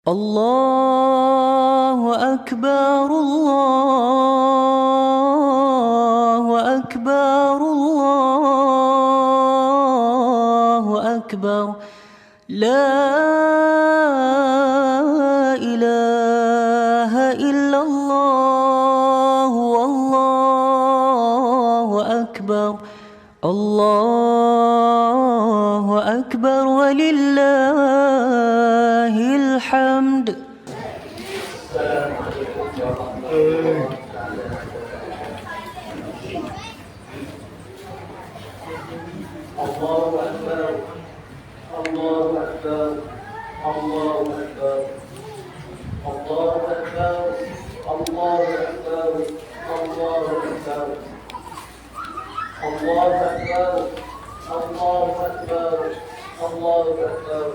الله أكبر الله أكبر الله أكبر لا إله إلا الله والله أكبر الله أكبر ولله الحمد. الله أكبر الله أكبر الله أكبر الله أكبر الله أكبر الله أكبر الله أكبر الله أكبر الله أكبر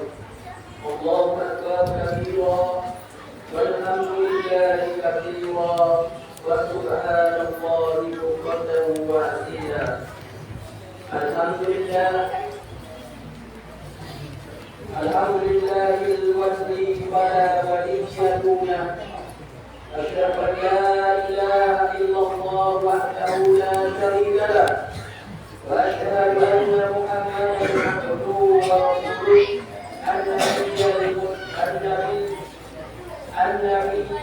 الله أكبر كبيرا والحمد لله كثيرا وسبحان الله بكرة وأصيلا. الحمد لله الذي فلا ولي دونه. أشهد أن لا إله إلا الله وحده لا شريك له وأشهد أن محمدا عبده ورسوله النبي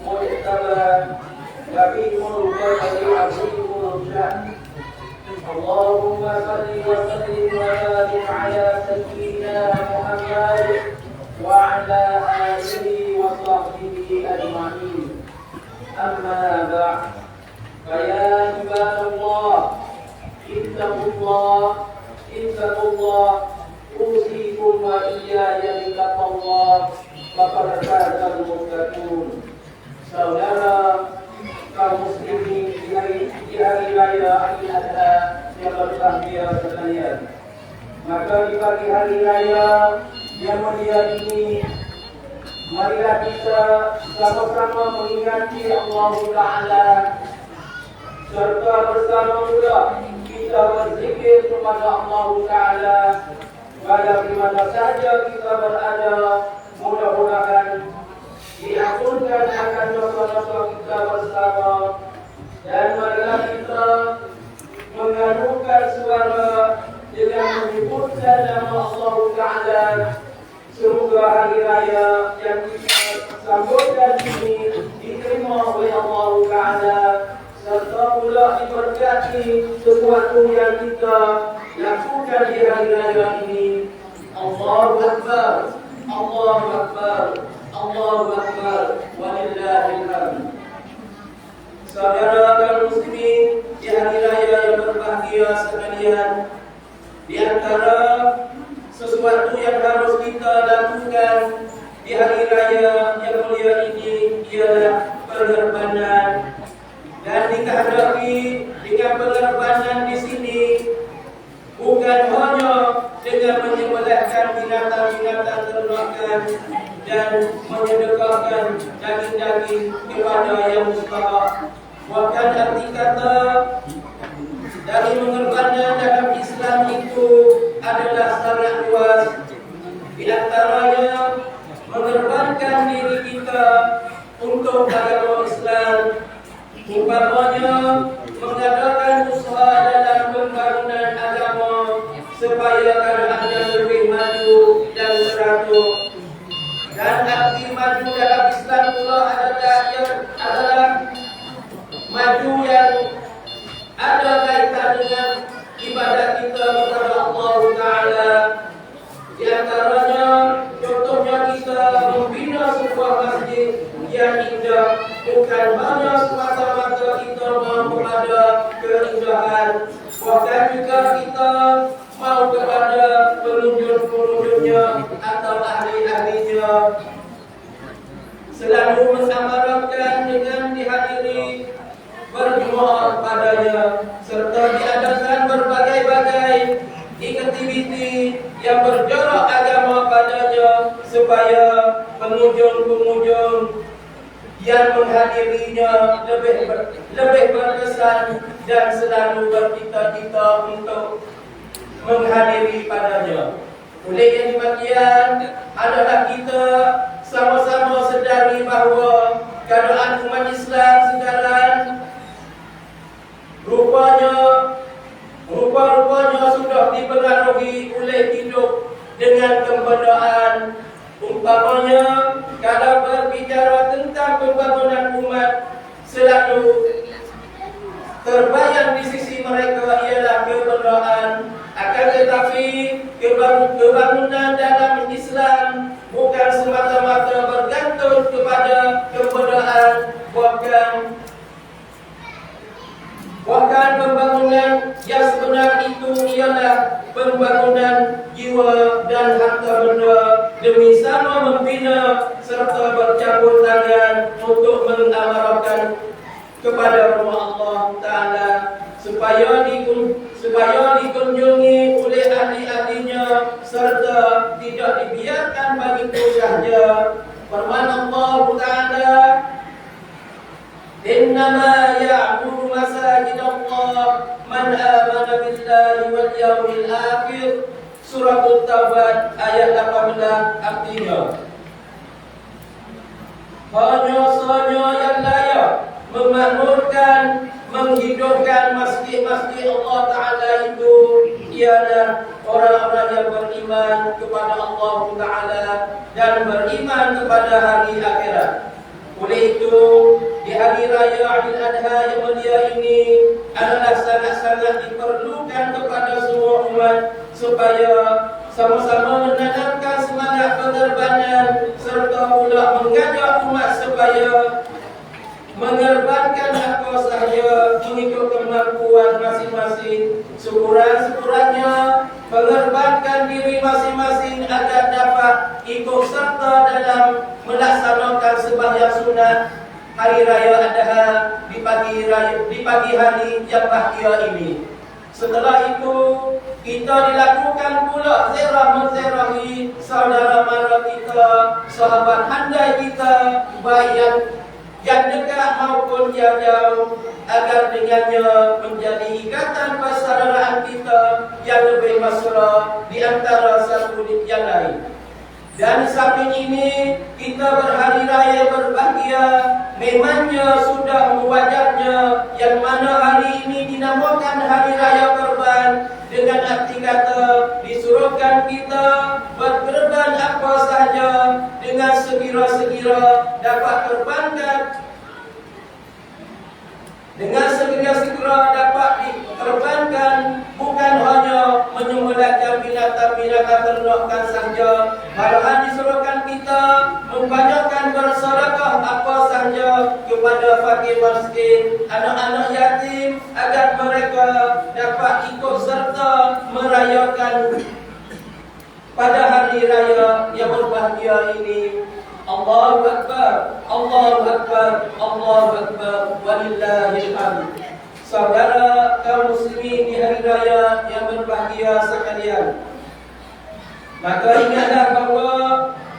المجتبى كريم القدر عظيم الشأن. اللهم صل وسلم وبارك على سيدنا محمد وعلى آله وصحبه أجمعين. أما بعد فيا عباد الله اتقوا الله أوصيكم وإياي بتقوى الله فقد فاز المتقون. Saudara kaum muslimin di hari raya Idul Adha yang berbahagia sekalian. Maka di pagi hari raya yang mulia ini, marilah kita sama-sama mengingati Allah Ta'ala serta bersama juga kita berzikir kepada Allah Ta'ala pada di mana saja kita berada. Mudah-mudahan diampunkan akan dosa-dosa kita bersama, dan marilah kita mengandungkan suara dengan menyebutkan nama Allah Ta'ala. Semoga hari raya yang kita sambutkan ini diterima oleh Allah Ta'ala, serta pula diberkati sesuatu yang kita lakukan di hari raya ini. Allahu Akbar, Allahu Akbar, Allahu Akbar, walillahil hamd. Saudara kaum muslimin di hari raya yang berbahagia sekalian, di antara sesuatu yang harus kita lakukan di hari raya yang mulia ini ialah pengorbanan. Dan dikehendaki dengan pengorbanan di sini bukan hanya dengan menyembelihkan binatang-binatang ternakan dan menyedekahkan daging-daging kepada yang mustahak. Bahkan arti kata dari pengorbanan dalam Islam itu adalah sangat luas. Di antaranya mengorbankan diri kita untuk agama Islam, umpamanya mengadakan usaha dalam pembangunan agama supaya keadaannya lebih maju dan teratur. Dan arti maju dalam Islam pula adalah maju yang ada kaitan dengan ibadah kita kepada Allah Ta'ala. Di antaranya contohnya kita membina sebuah masjid yang indah, bukan hanya semata-mata kita mau kepada keindahan, bahkan juga kita mau kepada pengunjung-pengunjungnya atau ahli-ahlinya. Selalu mengamalkan dengan dihadiri berjemaah padanya, serta diadakan berbagai-bagai aktiviti yang berjarak agama padanya, supaya pengunjung-pengunjung yang menghadirinya lebih berkesan dan selalu bercita-cita untuk menghadiri padanya. Oleh yang demikian adalah kita sama Contohnya, kalau berbicara tentang pembangunan umat, selalu terbayang di sisi mereka ialah keberdoaan. Akan tetapi kebangunan dalam Islam bukan semata-mata bergantung kepada keberdoaan, bahkan pembangunan yang sebenar itu ialah pembangunan jiwa dan harta benda demi sama membina serta bercampur tangan untuk mengamalkan kepada rumah Allah Ta'ala supaya dikunjungi oleh ahli-ahlinya serta tidak dibiarkan begitu sahaja. Firman Allah Ta'ala, Innama ya'budu masajid Allah man amana billahi wal yawmil akhir. Surah At-Taubat ayat 18 artinya, hanya saja yang layak memakmurkan, menghidupkan masjid-masjid Allah Ta'ala itu ialah orang-orang yang beriman kepada Allah Ta'ala dan beriman kepada hari akhirat. Oleh itu, di hari raya Idul Adha yang mulia ini adalah sangat-sangat diperlukan kepada semua umat supaya sama-sama menanamkan semangat pengorbanan serta pula mengajak umat supaya mengerbankan apa sahaja mengikut kemampuan masing-masing, sekurang-kurangnya mengorbankan diri masing-masing agar dapat ikut serta dalam melaksanakan sembahyang sunat hari raya Adha di pagi hari yang bahagia ini. Setelah itu kita dilakukan pula ziarah menziarahi saudara mara kita, sahabat handai kita, baik yang dekat maupun yang jauh, agar dengannya menjadi ikatan persaudaraan kita yang lebih mesra di antara satu yang lain. Dan samping ini kita berhari raya berbahagia, memangnya sudah wajarnya yang mana hari ini dinamakan hari raya Kurban, dengan arti kata disuruhkan kita berkorban apa sahaja dengan segera-segera dapat korbankan, dengan segera-segera dapat dikorbankan, bukan hanya menyembelihkan binatang-binatang ternakan sahaja, malahan disuruhkan kita membanyakkan bersedekah apa sahaja kepada fakir miskin, anak-anak yatim, agar mereka dapat ikut serta merayakan pada hari raya yang berbahagia ini. Allahu Akbar, Allahu Akbar, Allahu Akbar, walillahil hamd. Saudara kaum muslimin di hari raya yang berbahagia sekalian, maka ingatlah bahawa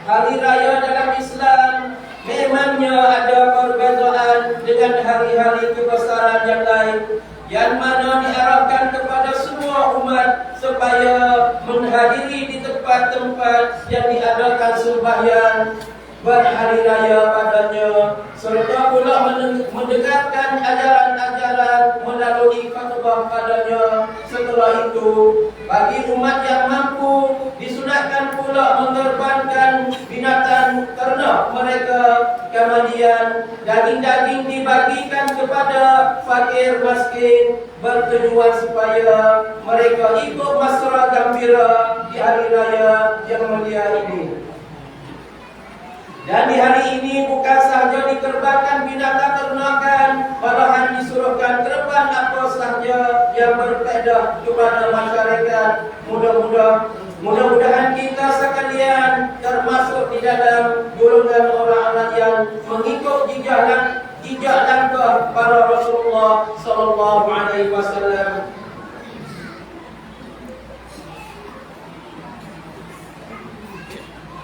hari raya dalam Islam memangnya ada perbezaan dengan hari-hari kebesaran yang lain, yang mana diarahkan kepada semua umat supaya menghadiri di tempat-tempat yang diadakan sembahyang berhari raya padanya, serta pula mendengarkan ajaran-ajaran melalui khutbah padanya. Setelah itu, bagi umat yang mampu, disunatkan pula mengorbankan binatang ternak mereka. Kemudian daging-daging dibagikan kepada fakir miskin, bertujuan supaya mereka ikut mesra gembira di hari raya yang mulia ini. Dan di hari ini bukan sahaja dikorbankan binatang ternakan, malahan disuruhkan korban apa sahaja yang berfaedah kepada masyarakat. Mudah-mudahan kita sekalian termasuk di dalam golongan orang-orang yang mengikut jejak langkah para Rasulullah sallallahu alaihi wasallam.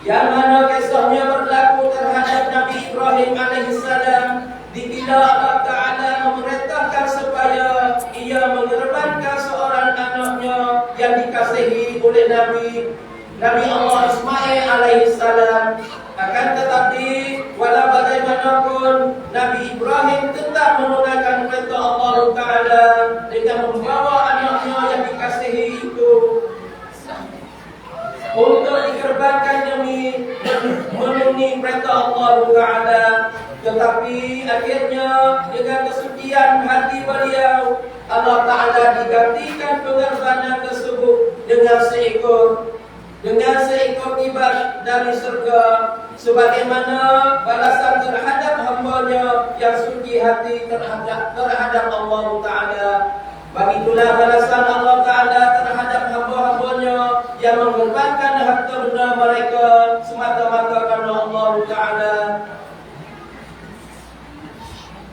Yang mana kisahnya berlaku terhadap Nabi Ibrahim alaihissalam, dikira Allah Ta'ala memerintahkan supaya ia mengorbankan seorang anaknya yang dikasihi oleh Nabi Allah Ismail alaihissalam. Akan tetapi walau bagaimanapun, Nabi Ibrahim tetap menunaikan perintah Allah Ta'ala dengan membawa anaknya yang dikasihi itu untuk dikorbankan demi ini perintah Allah Taala. Tetapi akhirnya dengan kesucian hati beliau, Allah Taala digantikan pengorbanan tersebut dengan seekor kibas dari surga, sebagaimana balasan terhadap hamba-Nya yang suci hati terhadap Allah Taala. Begitulah balasan Allah Taala terhadap hamba-hambanya yang mengorbankan harta benda mereka semata-mata karena Allah Taala.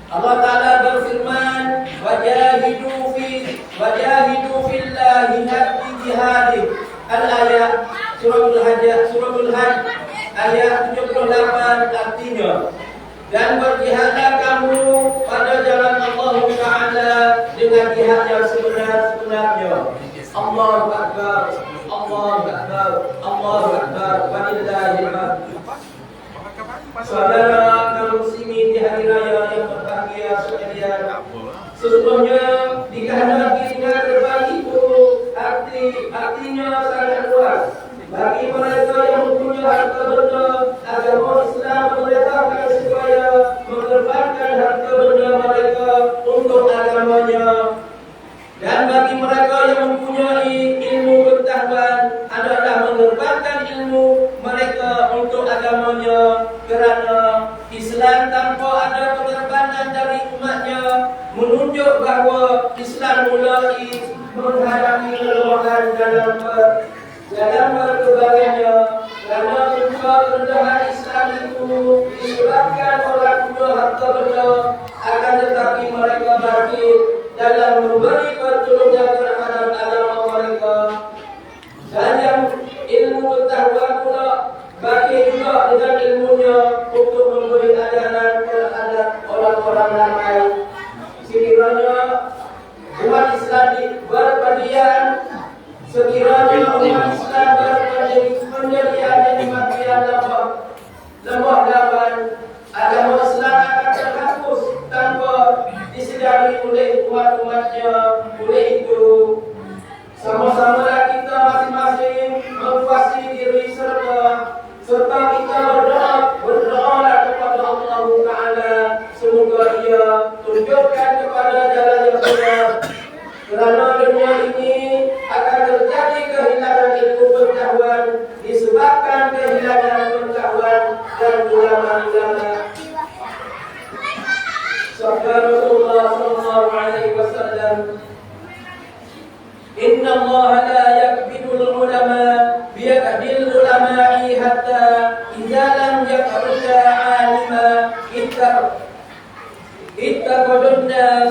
Allah Taala berfirman, wajahidu fillahi haqqa jihadih. Al-ayat suratul Hajj ayat 78, artinya, dan berjihadlah kamu pada jalan Allah Taala dengan jihad yang sebenar-benarnya. Allahu Akbar, Allahu Akbar, Allahu Akbar, walillahil hamd. Saudara kaum muslimin di hari raya yang berbahagia sekalian, sesungguhnya dikehendaki dengan berbagi itu artinya sangat luas. Bagi mereka yang mempunyai harta benda, agama Islam memerintahkan supaya mengorbankan harta benda mereka untuk agamanya. Dan bagi mereka yang mempunyai ilmu pengetahuan, adalah mengorbankan ilmu mereka untuk agamanya, kerana Islam tanpa ada pengorbanan dari umatnya menunjuk bahawa Islam mulai menghadapi kelemahan dalam berkebaikannya, kerana punca kerendahan Islam itu disebabkan oleh kedua harta benda, akan tetapi mereka bangkit dalam memberi pertolongan terhadap agama mereka. Dan yang ilmu pengetahuan pula bangkit juga dengan ilmunya untuk memberi ajaran terhadap orang-orang ramai. Sekiranya umat Islam berpadian, sekiranya umat Islam berpendirian dan kematian lembah lawan, agama Islam akan terhapus tanpa disedari oleh umat-umatnya. Oleh itu, sama-sama kita masing-masing mempuasi diri serta kita berdoa kepada Allah Taala, semoga Ia tunjukkan kepada jalan yang benar. Kerana dunia ini akan terjadi kehilangan ilmu pengetahuan disebabkan kehilangan pengetahuan dan ulama-ulama. Sabda Rasulullah sallallahu alaihi wasallam, Inna Allah la yakbidul ulama biyakadil ulama'i hatta idza lam yakabda 'alima ittaqadunna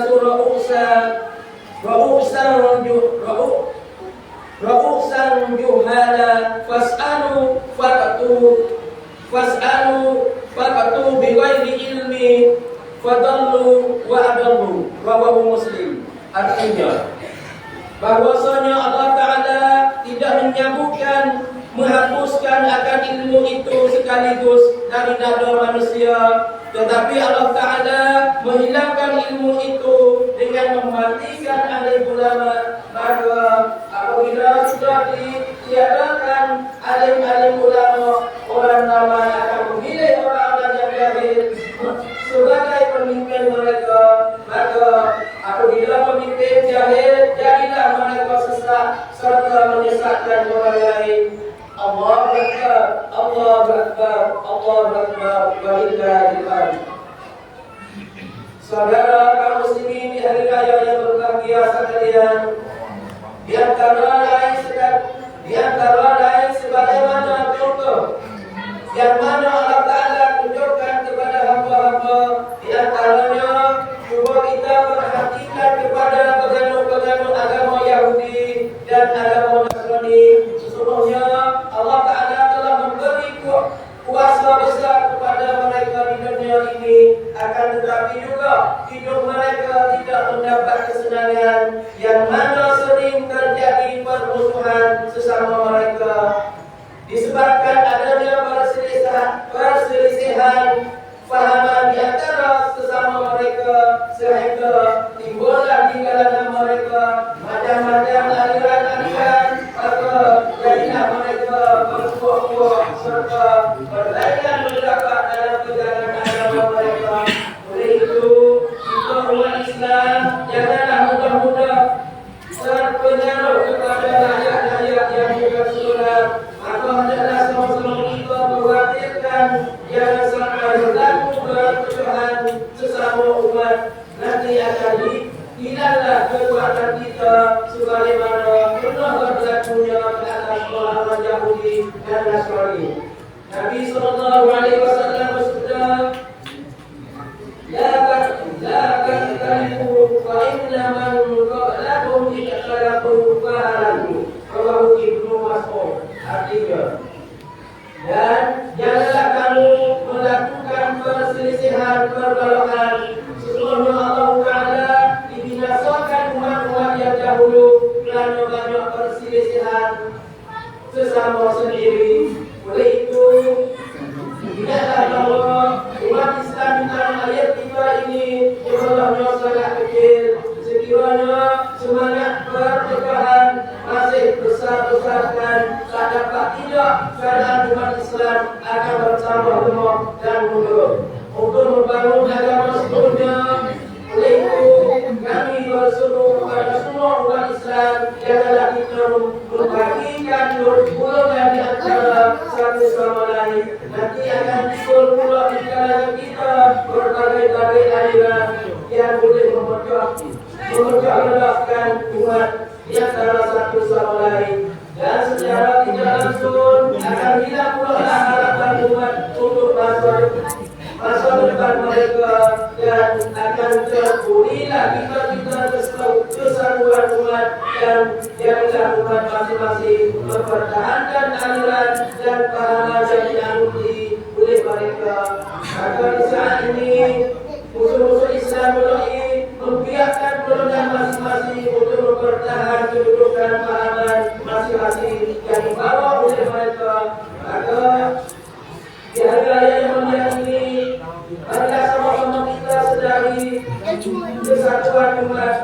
ra'usan juhala fas'alu faqatu biwaili ilmi fadallu wa adallu. Rawahu Muslim. Artinya, bahwasanya Allah Ta'ala tidak menghapuskan akan ilmu itu sekaligus dari dada manusia, tetapi Allah Ta'ala menghilangkan ilmu itu dengan mematikan ahli ulama. Maka apabila sudah ditiadakan alim-alim ulama, orang ramai akan memilih orang-orang yang jahil sebagai pemimpin mereka. Maka apabila pemimpin jahil, jadilah mereka sesat serta menyesatkan orang lain. Allahu Akbar, Allahu Akbar, Allahu Akbar, walillahil hamd. Saudara kaum muslimin di hari raya yang berbahagia sekalian, di antara lain sebagaimana contoh yang mana Allah Ta'ala tunjukkan kepada hamba-hamba, di antaranya cuba kita perhatikan kepada peganut-peganut agama Yahudi dan agama Nasrani. Sesungguhnya Allah Ta'ala telah memberi kuasa besar kepada mereka di dunia ini, akan tetapi juga hidup mereka tidak mendapat kesenangan, yang mana sering terjadi permusuhan sesama mereka disebabkan adanya perselisihan jangan sampai berlaku perpecahan sesama umat. Nanti akan hilanglah kekuatan kita sebagaimana pernah berlakunya ke atas orang Yahudi dan Nasrani. Nabi SAW bersabda, La taktalifu fa inna man qablakum ikhtalafu fa'alaku. Rawahu Ibnu Mas'ud. Artinya, dan janganlah kamu melakukan perselisihan perbalahan. Sesungguhnya Allah Ta'ala dibinasakan umat-umat yang dahulu kerana banyak perselisihan sesama sendiri. Oleh itu, tidaklah bahawa umat Islam di tanah air kita ini jumlahnya sangat kecil. Sekiranya semangat perpecahan masih besar-besarkan, tak dapat tidak keadaan umat Islam akan bertambah lemah dan mundur. Untuk membangun agama sepenuhnya, oleh itu kami berseru kepada semua umat Islam janganlah kita membagikan golongan di antara satu sama lain. Nanti akan timbul pula di kalangan kita berbagai-bagai aliran yang boleh memecah belahkan umat di antara satu sama lain, dan secara tidak langsung akan hilang pula harapan umat untuk masa depan mereka, dan akan terpulihlah kita kesatuan umat, dan janganlah umat masing-masing mempertahankan aliran dan pahala yang dianuti oleh mereka. Maka di saat ini musuh-musuh Islam mulai membiarkan golongan masing-masing untuk mempertahankan kedudukan pahaman masing-masing yang dibawa oleh mereka. Maka di hari raya yang mulia ini, marilah sama-sama kita sedari kesatuan umat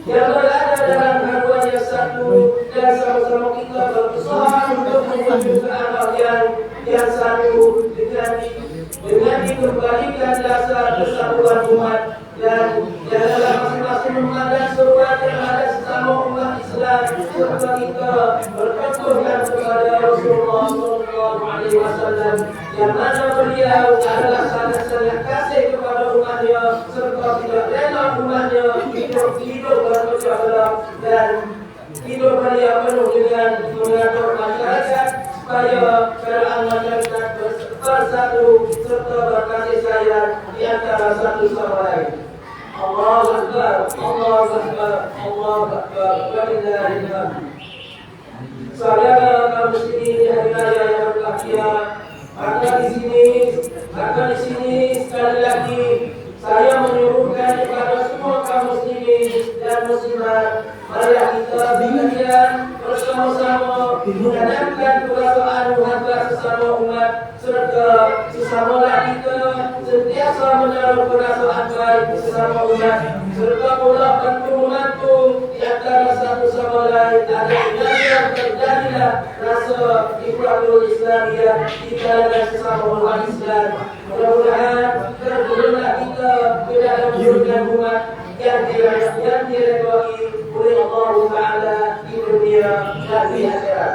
yang berada dalam haluan yang satu, dan sama-sama kita berusaha untuk menuju ke arah yang satu dengan dikembalikan dasar kesatuan umat, dan janganlah masing-masing memandang seruan terhadap sesama umat Islam serta kita berpegang kepada Rasulullah SAW, yang mana beliau adalah sangat-sangat kasih kepada umatnya serta tidak rela umatnya hidup berpecah belah, dan hidup beliau penuh dengan mengatur masyarakat supaya keadaan masyarakat bersatu serta berkasih sayang di antara satu sama lain. Allahu Akbar, Allahu Akbar, Allahu Akbar, walillahil hamd. Saudara kaum muslimin di hari raya yang berbahagia, maka di sini sekali lagi saya menyuruhkan kepada semua kaum muslimin dan muslimat, marilah kita sekalian bersama-sama menanamkan perasaan muhabbat sesama umat, serta sesamalah kita sentiasa menaruh perasaan baik sesama umat, serta pula bantu-membantu di antara satu sama lain agar terjadilah rasa ifratul Islamiyah di kalangan sesama umat Islam. Mudah-mudahan terpulihlah kita ke dalam surga umat yang diredai oleh Allah Ta'ala di dunia dan di akhirat.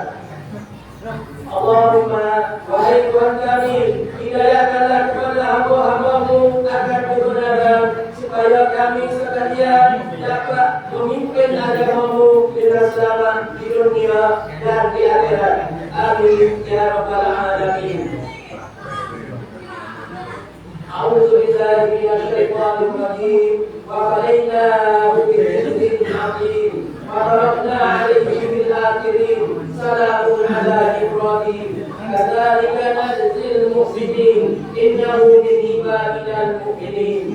Allahumma, wahai Tuhan kami, hidayahkanlah kepada hamba-hamba-Mu akan kebenaran, supaya kami sekalian dapat memimpin agama-Mu dengan selamat di dunia dan di akhirat. Amin ya rabbal alamin. A'udzu billahi minasyaitonir rajim. وَفَدَيْنَاهُ بِذِكْرٍ عَظِيمٍ وَتَرَكْنَا عَلَيْهِ فِي الْآخِرِينَ سَلَامٌ عَلَى إِبْرَاهِيمَ كَذَلِكَ نَجْزِي الْمُحْسِنِينَ إِنَّهُ مِنْ عِبَادِنَا الْمُؤْمِنِينَ.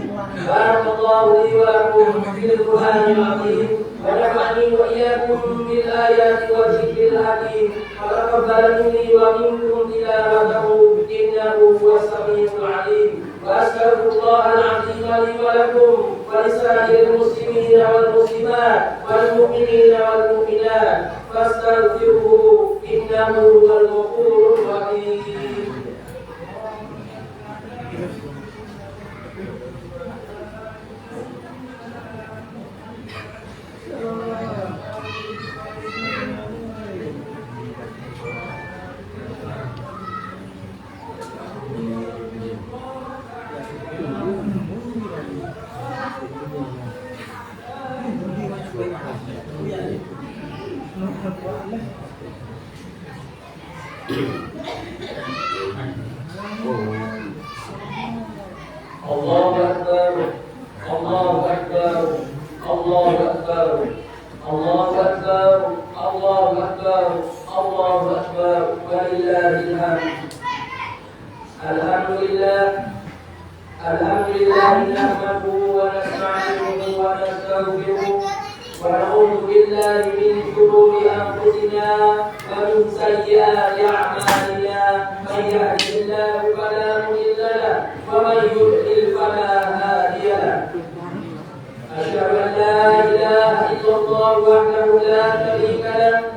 بارك الله لي ولكم في القرآن العظيم، ونفعني وإياكم بالآيات والذكر الحكيم، وتقبل مني ومنكم تلاوته إنه هو السميع العليم. وأستغفر الله العظيم لي ولكم ولسائر المسلمين والمسلمات والمؤمنين والمؤمنات، فاستغفروه إنه هو الغفور الرحيم. Allahu Akbar, Allahu Akbar, Allahu Akbar, Allahu Akbar, Allahu Akbar, Allahu Akbar, walillahil hamd. Alhamdulillah, alhamdulillah nahmaduhu wa nasta'inuhu wa nastaghfiruh wa na'udzu billahi min shururi anfusina wa min sayyiati a'malina. Man yahdihillahu fala mudilla lahu wa man yudlil fala hadiya lahu. Asyhadu an la ilaha illallah wahdahu la syarika lahu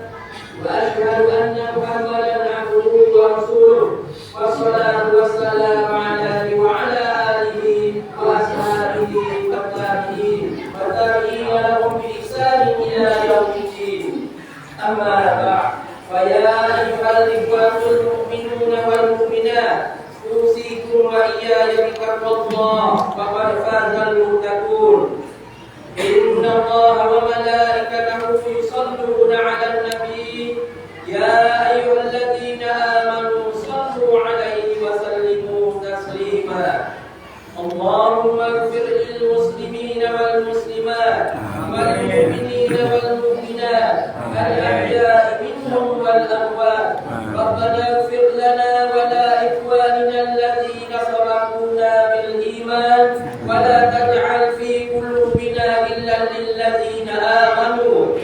wa asyhadu anna Muhammadan 'abduhu wa rasuluh. Wassalatu wassalamu alaihi wa ala alihi wa ashabihi wa tabi'in wa tabi'ina lahum bi ihsanin ila yaumiddin. Amma ba'd. Fa ya ayyuhal ikhwatul mu'minuna wal mu'minat, usikum wa iyaya bittaqwallah faqad fazal muttaqun. Inna Allaha wa malaikatahu yusalluna 'alan nabi ya ayyuhalladzina amanu sallu 'alaihi wa sallimu taslima. Allahumma ighfir lil muslimina wal muslimat wal mu'minina wal mu'minat al ahya'i minhum wal amwat. Rabbana ighfir lana wa la ikhwanina alladhina sabaquna bil iman wa la taj'al fi qulubina ghillan lil ladzina amanu.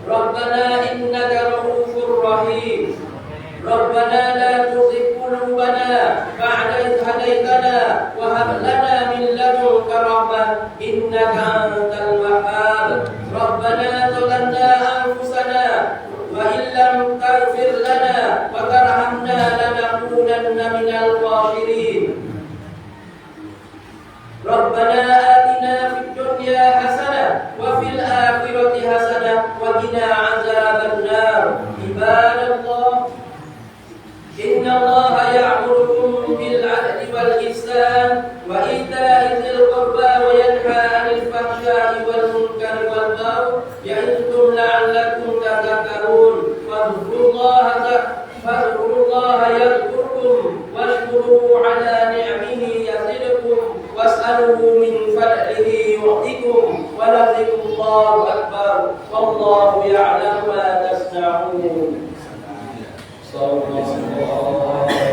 Rabbana innaka ra'ufur rahim. Rabbana la tuzigh qulubana ba'da idh hadaytana wa hab lana min ladunka rahmah innaka antal wahhab. Rabbana zalamna anfusana wa illam taghfir lana wa tarhamna lanakunanna minal khasirin. Rabbana atina fid dunya hasanah wa fil akhirati hasanah wa qina azaban nar. Ibadallah, inna Allaha ya'murukum bil 'adli wal ihsan wa ita'i dzil qurba wa yanha 'anil fahsya'i wal munkari wal baghi ya'idhukum la'allakum tadhakkarun. Fadhkurullaha yadhkurkum washkuruhu 'ala ni'amihi yazidkum was'aluhu min fadlihi yu'tikum wa lazimullahu akbar wallahu ya'lamu ma tasna'un. Sallallahu